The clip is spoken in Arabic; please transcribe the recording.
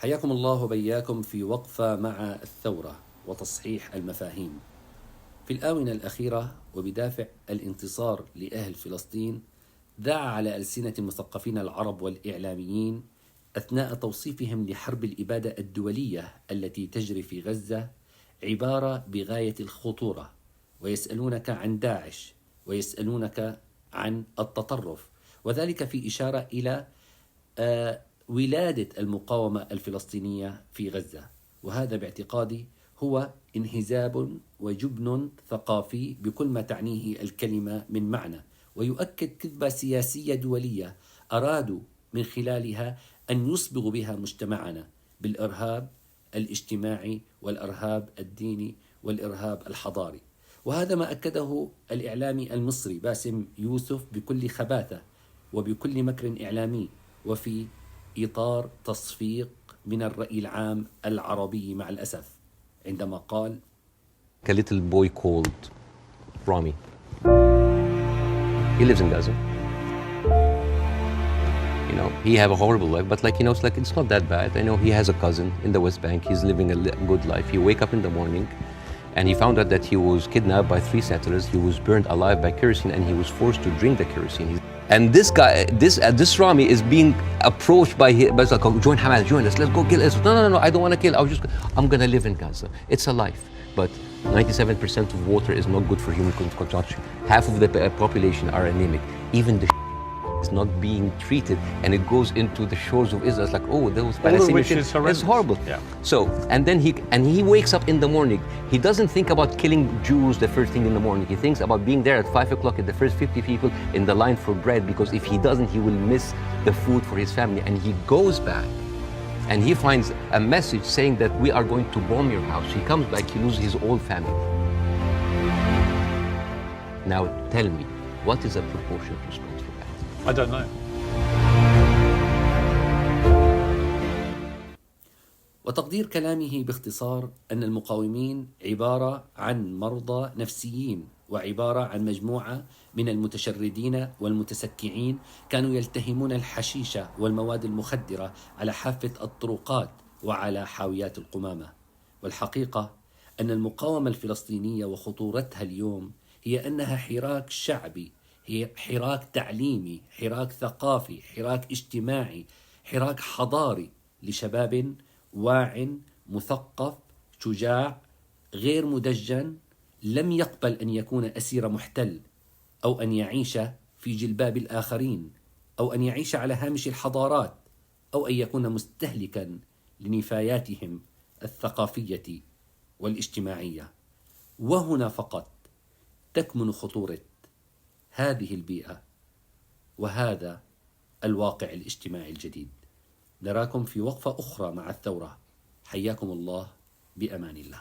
حياكم الله وبياكم في وقفة مع الثورة وتصحيح المفاهيم. في الآونة الأخيرة وبدافع الانتصار لأهل فلسطين، ذاع على ألسنة المثقفين العرب والإعلاميين أثناء توصيفهم لحرب الإبادة الدولية التي تجري في غزة عبارة بغاية الخطورة، ويسألونك عن داعش، ويسألونك عن التطرف، وذلك في إشارة إلى ولادة المقاومة الفلسطينية في غزة. وهذا باعتقادي هو انهزام وجبن ثقافي بكل ما تعنيه الكلمة من معنى، ويؤكد كذبة سياسية دولية أرادوا من خلالها أن يصبغوا بها مجتمعنا بالإرهاب الاجتماعي والإرهاب الديني والإرهاب الحضاري. وهذا ما أكده الإعلامي المصري باسم يوسف بكل خباثة وبكل مكر إعلامي، وفي إطار تصفيق من الرأي العام العربي مع الأسف، عندما قال: A little boy called Rami. He lives in Gaza. You know, he have a horrible life, but it's not that bad. I know he has a cousin in the West Bank. He's living a good life. He wake up in the morning and he found out that he was kidnapped by 3 settlers. He was burned alive by kerosene and he was forced to drink the kerosene. And this guy, this Rami is being approached by like, join Hamas, join us, let's go kill Israel. No, I don't want to kill. I'm going to live in Gaza. It's a life. But 97% of water is not good for human consumption. Half of the population are anemic. Even the is not being treated, and it goes into the shores of Israel. It's like, oh, those Palestinians, it's horrible. Yeah. So, and then he wakes up in the morning. He doesn't think about killing Jews the first thing in the morning. He thinks about being there at 5 o'clock at the first 50 people in the line for bread, because if he doesn't, he will miss the food for his family. And he goes back and he finds a message saying that we are going to bomb your house. He comes back, he loses his whole family. Now tell me, what is a proportionate response for that? I don't know. وتقدير كلامه باختصار أن المقاومين عبارة عن مرضى نفسيين، وعبارة عن مجموعة من المتشردين والمتسكعين كانوا يلتهمون الحشيش والمواد المخدرة على حافة الطرقات وعلى حاويات القمامة. والحقيقة أن المقاومة الفلسطينية وخطورتها اليوم هي أنها حراك شعبي، هي حراك تعليمي، حراك ثقافي، حراك اجتماعي، حراك حضاري لشباب واع مثقف شجاع غير مدجن، لم يقبل أن يكون أسير محتل، أو أن يعيش في جلباب الآخرين، أو أن يعيش على هامش الحضارات، أو أن يكون مستهلكا لنفاياتهم الثقافية والاجتماعية. وهنا فقط تكمن خطورة هذه البيئة وهذا الواقع الاجتماعي الجديد. نراكم في وقفة أخرى مع الثورة. حياكم الله، بأمان الله.